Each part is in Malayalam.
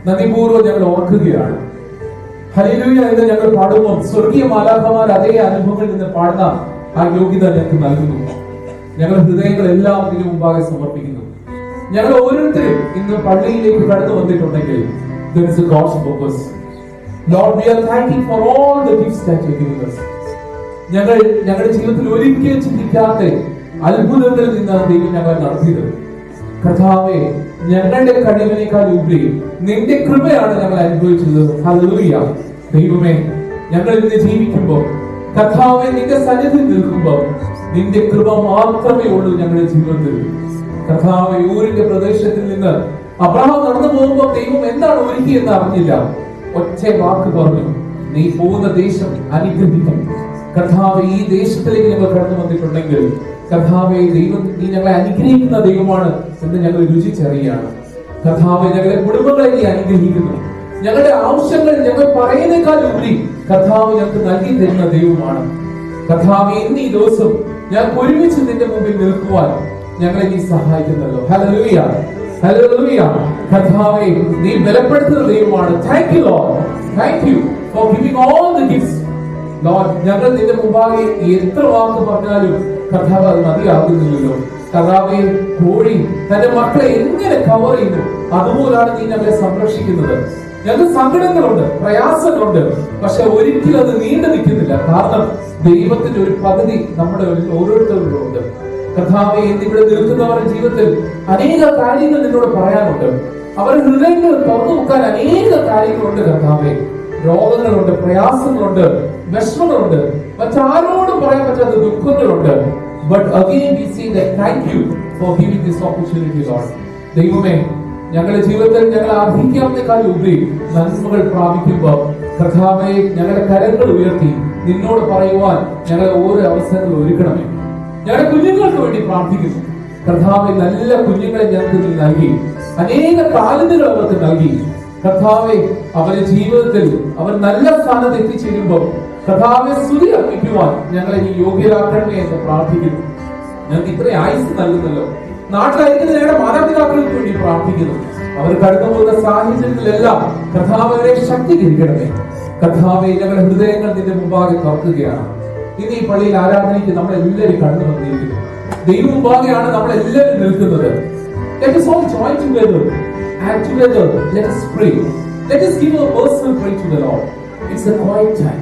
നന്ദിപൂർവ്വം ഞങ്ങൾ ഓർക്കുകയാണ്. ഹല്ലേലൂയ എന്ന് ഞങ്ങൾ പാടുമ്പോൾ സ്വർഗീയ മാലാഖമാർ അതേ അനുഭവങ്ങളിൽ നിന്ന് പാടുന്ന ആ യോഗ്യത ഞങ്ങൾക്ക് നൽകുന്നു. ഞങ്ങൾ ഹൃദയങ്ങളെല്ലാം ഇതിനു മുമ്പാകെ സമർപ്പിക്കുന്നു. ഞങ്ങൾ ഓരോരുത്തരും ഇന്ന് പള്ളിയിലേക്ക് കടന്നു വന്നിട്ടുണ്ടെങ്കിൽ there is a God's purpose. Lord, we are thanking for all the gifts that you have given us. ഞങ്ങളുടെ ജീവിതത്തിൽ ഒരിക്കലും ചിന്തിക്കാത്ത അത്ഭുതങ്ങളിൽ നിന്നാണ് ദൈവം ഞങ്ങൾ നടത്തിയത്. കർത്താവേ, ഞങ്ങളുടെ കഴിവിനേക്കാൾ ഉപരി നിന്റെ കൃപയാണ് ഞങ്ങൾ അനുഭവിച്ചത്. ഹല്ലേലൂയ. ദൈവമേ, ഞങ്ങൾ ഇന്ന് ജീവിക്കുമ്പോൾ കർത്താവേ നിന്റെ സന്നിധിയിൽ നിൽക്കുമ്പോൾ നിന്റെ കൃപ മാത്രമേ ഉള്ളൂ ഞങ്ങളുടെ ജീവിതത്തിൽ. കർത്താവേ, ഊരിന്റെ പ്രദേശത്തിൽ നിന്ന് അബ്രഹാം നടന്നു പോകുമ്പോൾ ദൈവം എന്താണ് ഒരുക്കിയെന്ന് അറിഞ്ഞില്ല. ഒറ്റ വാക്ക് പറഞ്ഞു, നീ പോകുന്ന ദേശം അനുഗ്രഹിക്കും. കർത്താവേ, ഈ ദേശത്തിലേക്ക് ഞങ്ങൾ കടന്നു വന്നിട്ടുണ്ടെങ്കിൽ കർത്താവേ, ദൈവം നീ ഞങ്ങളെ അനുഗ്രഹിക്കുന്ന ദൈവമാണ് എന്ന് ഞങ്ങൾ രുചിച്ചറിയാണ്. കർത്താവേ, ഞങ്ങളുടെ കുടുംബങ്ങളെ നീ അനുഗ്രഹിക്കുന്നു. ഞങ്ങളുടെ ആവശ്യങ്ങൾ ഞങ്ങൾ പറയുന്നേക്കാൾ ഉപരി കർത്താവ് ഞങ്ങൾക്ക് നൽകി തരുന്ന ദൈവമാണ്. കർത്താവേ, ഇന്ന് ഈ ദിവസം ഞങ്ങൾക്ക് ഒരുമിച്ച് നിന്റെ മുമ്പിൽ നിൽക്കുവാൻ ഞങ്ങളെ നീ സഹായിക്കുന്നല്ലോ. Hallelujah, hallelujah. കർത്താവേ, നീ ബലപ്പെടുത്തുന്ന ദൈവമാണ്. Thank you Lord, thank you for giving all the gifts Lord. ഞങ്ങൾ നിന്റെ മുമ്പാകെ എത്ര വാക്ക് പറഞ്ഞാലും കർത്താവ് അത് മതിയാകുന്നില്ലല്ലോ. കർത്താവേ, കോഴി തന്റെ മക്കളെ എങ്ങനെ കവർ ചെയ്യുന്നു അതുപോലാണ് നീ ഞങ്ങളെ സംരക്ഷിക്കുന്നത്. ഞങ്ങൾക്ക് സങ്കടങ്ങളുണ്ട്, പ്രയാസങ്ങളുണ്ട്, പക്ഷെ ഒരിക്കലും അത് നീണ്ടു നിൽക്കുന്നില്ല. കാരണം ദൈവത്തിന്റെ ഒരു പദ്ധതി നമ്മുടെ ഓരോരുത്തരുടെ ഉണ്ട്. കർത്താവേ, ഇവിടെ നിൽക്കുന്നവരുടെ ജീവിതത്തിൽ അനേക കാര്യങ്ങൾ നിന്നോട് പറയാനുണ്ട്. അവരുടെ ഹൃദയങ്ങൾ തുറന്നു നോക്കാൻ അനേക കാര്യങ്ങളുണ്ട്. കർത്താവേ, രോഗങ്ങളുണ്ട്, പ്രയാസങ്ങളുണ്ട്, വിഷമങ്ങളുണ്ട്, മറ്റാരോടും പറയാൻ പറ്റാത്ത ദുഃഖങ്ങളുണ്ട്. But again we say that thank you for giving this opportunity, Lord. ദൈവമേ, ഞങ്ങളുടെ ജീവിതത്തിൽ ഞങ്ങൾ ആഗ്രഹിക്കാവുന്നേക്കാൾ ഉപരി നന്മകൾ പ്രാപിക്കുമ്പോൾ കർത്താവേ, ഞങ്ങളുടെ കരങ്ങൾ ഉയർത്തി നിന്നോട് പറയുവാൻ ഞങ്ങളെ ഓരോ അവസരങ്ങൾ ഒരുക്കണമേ. ഞങ്ങളുടെ കുഞ്ഞുങ്ങൾക്ക് വേണ്ടി പ്രാർത്ഥിക്കുന്നു. കർത്താവേ, നല്ല കുഞ്ഞുങ്ങളെ ഞങ്ങൾക്ക് നീ നൽകി, അനേക താലന്തുകൾ അവർക്ക് നൽകി. കർത്താവേ, അവരുടെ ജീവിതത്തിൽ അവർ നല്ല സ്ഥാനത്ത് എത്തിച്ചേരുമ്പോൾ കർത്താവെ സ്തുതി അർപ്പിക്കുവാൻ ഞങ്ങളെ ഈ യോഗ്യരാക്കണമേ എന്ന് പ്രാർത്ഥിക്കുന്നു. ഞങ്ങൾക്ക് ഇത്ര ആയുസ് നൽകുന്നല്ലോ. നാട്ടിലായിരിക്കുന്ന ഞങ്ങളുടെ മാതാപിതാക്കൾക്ക് വേണ്ടി പ്രാർത്ഥിക്കുന്നു. അവർ കടന്നുപോകുന്ന സാഹചര്യത്തിലെല്ലാം കർത്താവരെ ശക്തീകരിക്കണമേ. കർത്താവെ, ഞങ്ങളുടെ ഹൃദയങ്ങൾ നിന്റെ മുമ്പാകെ തുറക്കുകയാണ്. ഇന്ന് ഈ പള്ളിയിൽ ആരാധനയ്ക്ക് നമ്മളെല്ലാവരും കടന്നു വന്നിരിക്കുന്നു. ദൈവം മുമ്പാകെയാണ് നമ്മളെല്ലാവരും നിൽക്കുന്നത്. Let us all join together and together let us pray. Let us give a personal prayer to the Lord. It's a quiet time.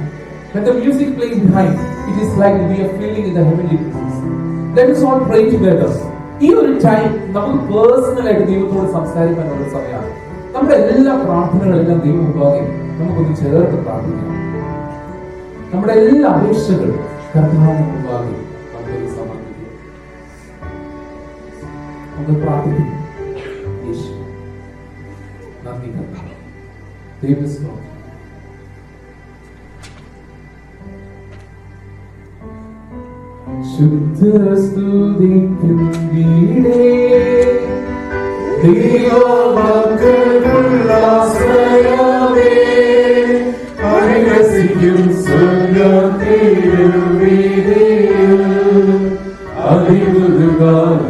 When the music plays behind, it is like we are feeling in the heavenly place. Let us all pray together. ഈ ഒരു ടൈം നമുക്ക് പേഴ്സണലായിട്ട് ദൈവത്തോട് സംസാരിക്കാനുള്ള സമയമാണ്. നമ്മുടെ എല്ലാ പ്രാർത്ഥനകളെല്ലാം ദൈവം മുമ്പാകെ നമുക്കൊന്ന് ചേർത്ത് പ്രാർത്ഥിക്കാം. നമ്മുടെ എല്ലാ അപേക്ഷകൾ കർത്താവിന് മുമ്പാകെ നമുക്ക് സമർപ്പിക്കാം. നമുക്ക് പ്രാർത്ഥിക്കാം. യേശു നന്ദി കർത്താവേ, ദൈവസ്തോത്രം. ശുദ്ധസ്തുതിക്കും വീടേ ദൈവമക്കളുള്ള ആശ്രയമേ, പരിഹസിക്കും സ്വർഗ്ഗത്തിരുവീതിയിൽ അതിരുകാലം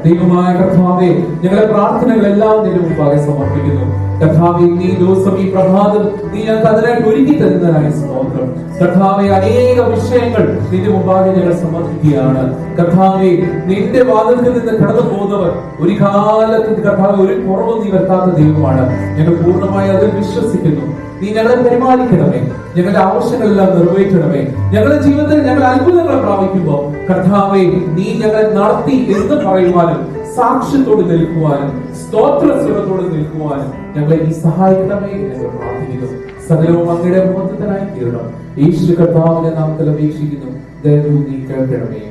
ദൈവമായ കർത്താവേ, ഞങ്ങളുടെ പ്രാർത്ഥനകളെല്ലാം നിന്റെ മുമ്പാകെ സമർപ്പിക്കുന്നു. കർത്താവേ, നീ ദിവസം ഈ പ്രഭാതം നീ ഞങ്ങൾക്ക് അതിനായിട്ട് ഒരുക്കി തരുന്നതിനായി സ്തോത്രം. കർത്താവേ, അനേക വിഷയങ്ങൾ നിന്റെ മുമ്പാകെ ഞങ്ങൾ സമർപ്പിക്കുകയാണ്. കർത്താവേ, നിന്റെ വാതിൽക്കൽ നിന്ന് കടന്നു പോകുന്നവർ ഒരു കാലത്ത് കർത്താവെ ഒരു കുറവ് നീ വരുത്താത്ത ദൈവമാണ്. ഞങ്ങൾ പൂർണ്ണമായി അതിൽ വിശ്വസിക്കുന്നു. നീ ഞങ്ങളെ പരിപാലിക്കണമേ, ഞങ്ങളുടെ ആവശ്യങ്ങളെല്ലാം നിറവേറ്റണമേ. ഞങ്ങളുടെ ജീവിതത്തിൽ ഞങ്ങൾ അത്ഭുതങ്ങൾ പ്രാപിക്കുമ്പോൾ കർത്താവേ, നീ ഞങ്ങളെ നടത്തി എന്ന് പറയുവാനും സാക്ഷ്യത്തോട് നിൽക്കുവാനും സ്തോത്രസ്വരത്തോട് നിൽക്കുവാനും ഞങ്ങളെ നീ സഹായിക്കണമേ എന്ന് പ്രാർത്ഥിക്കുന്നു. സകലവും അങ്ങയുടെ മഹത്വത്തിനായി തീരണം. യേശു കർത്താവിന്റെ നാമത്തിൽ അപേക്ഷിക്കുന്നു. ദയവ് നീ കേൾക്കണമേ.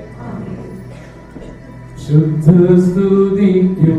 ശുദ്ധസ്തുതിക്കും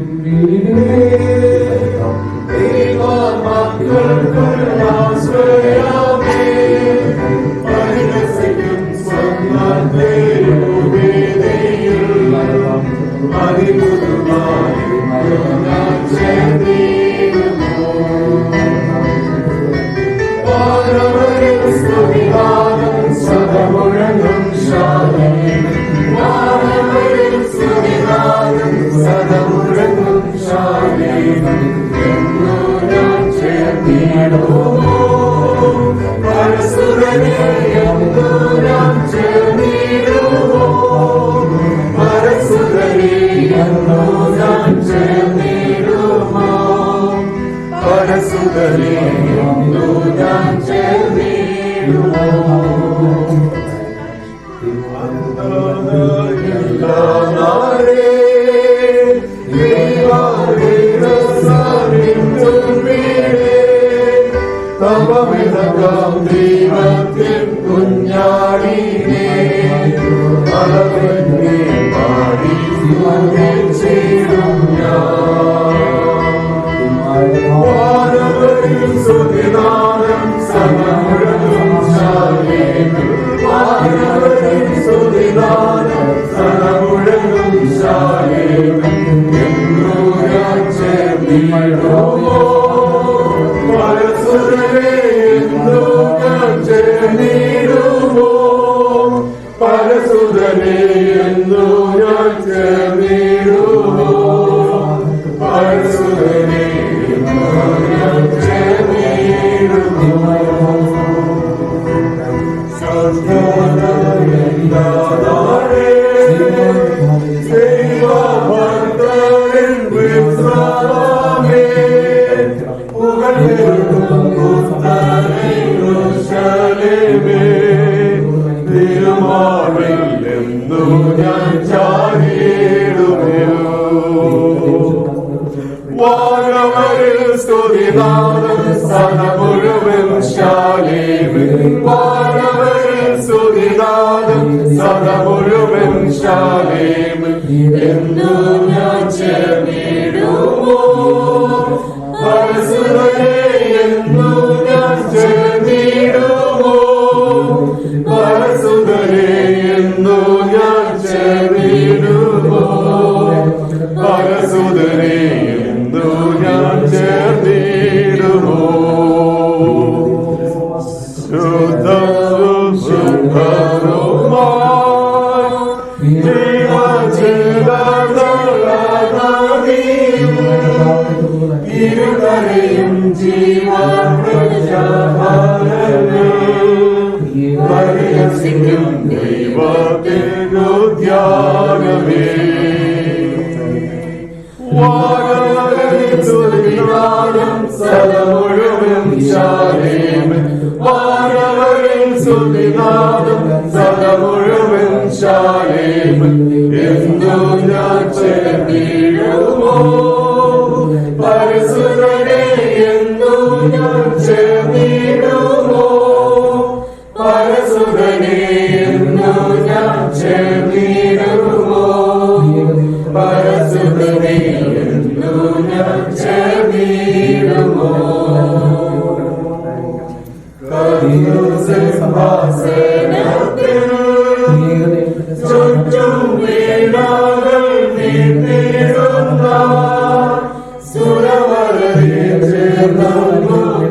ഇരുകരയും ജീവസിക്കും ദൈവത്തിനുദ്യാനമേ വാനവരിൽ സദമുഴുവൻ ശാലേം വാനവരിൽ സുദിനാദം സദമുഴുവൻ ശാലേം എന്നു ഞാൻ ചേർന്നിടുമോ പരിശുദ്ധനെ എന്നു ഞാൻ ചേർന്നിടുമോ പരിശുദ്ധനെ എന്നു ഞാൻ ചേർന്നിടുമോ പരിശുദ്ധനെ എന്നു ഞാൻ ചേർന്നിടുമോ സിംഹാസനത്തിൽ ചുറ്റും വീണകൾ നീട്ടിടുന്ന സുരവരയിൽ ചേർന്നു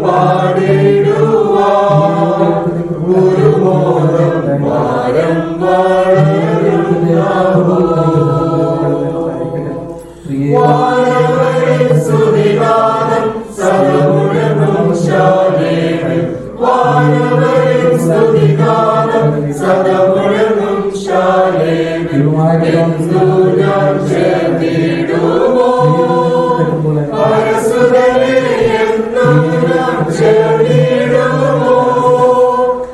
പാടിടുവാൻ ഒരു മോദം വാരം വാഴവരിൽ സുദിനാദം സദമുഴങ്ങും ശാലേമിൽ വാഴവരിൽ സുദിനാദം സദമുഴങ്ങും ശാലേമിൽ എന്നു ഞാൻ ചേർന്നിടുമോ പരിശുദ്ധനെ എന്നു ഞാൻ ചേർന്നിടുമോ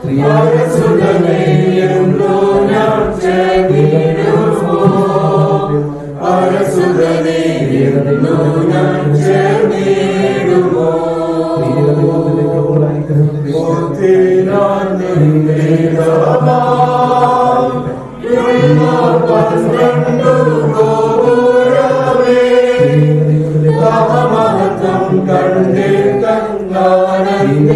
പരിശുദ്ധനെ എന്നു ഞാൻ ചേർന്നിടുമോ പരിശുദ്ധനെ എന്നു ഞാൻ ചേർന്നിടുമോ മഹത്വം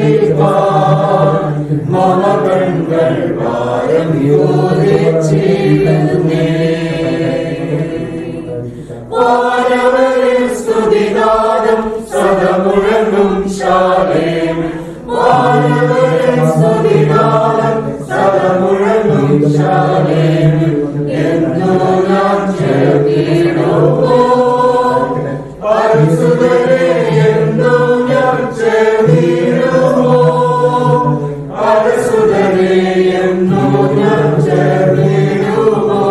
കണ്ടിത്തങ്ങാനന്ദിപ്പാൻ മമ കൺകൾ ഭാരം യോജിച്ചിടുന്നേ വാനവരിൽ സ്തുതിനാദം സദമുഴങ്ങും ശാലേം വാനവരിൽ സ്തുതിനാദം സദമുഴങ്ങും ശാലേം എന്നു ഞാൻ ചേർന്നിടുമോ പരിശുദ്ധനെ എന്നു ഞാൻ ചേർന്നിടുമോ പരിശുദ്ധനെ എന്നു ഞാൻ ചേർന്നിടുമോ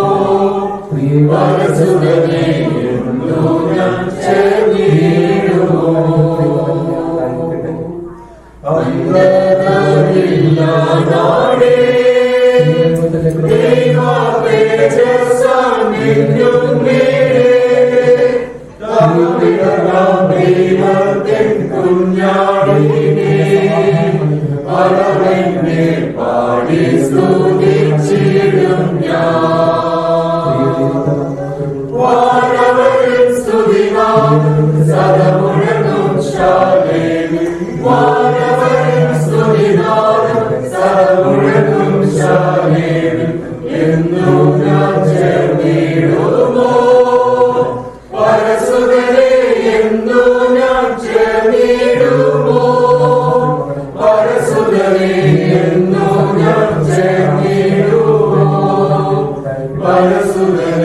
പരിശുദ്ധനെ എന്നു ഞാൻ ചേർന്നിടുമോ അന്ധതയില്ലാതെ ദൈവത്തിൻ കുഞ്ഞാടിനെ അളവെന്നെ പാടി സ്തുതിച്ചിടും ഞാൻ വാനവരിൽ സ്തുതിനാദം സദമുഴങ്ങും ശാലേമിൽ വാനവരിൽ സ്തുതിനാദം സദമുഴങ്ങും ശാലേമിൽ എന്നു ഞാൻ ചേർന്നിടുമോ പരിശുദ്ധനെ എന്നു ഞാൻ ചേർന്നിടുമോ പരിശുദ്ധനെ എന്നു ഞാൻ ചേർന്നിടുമോ പരിശുദ്ധനെ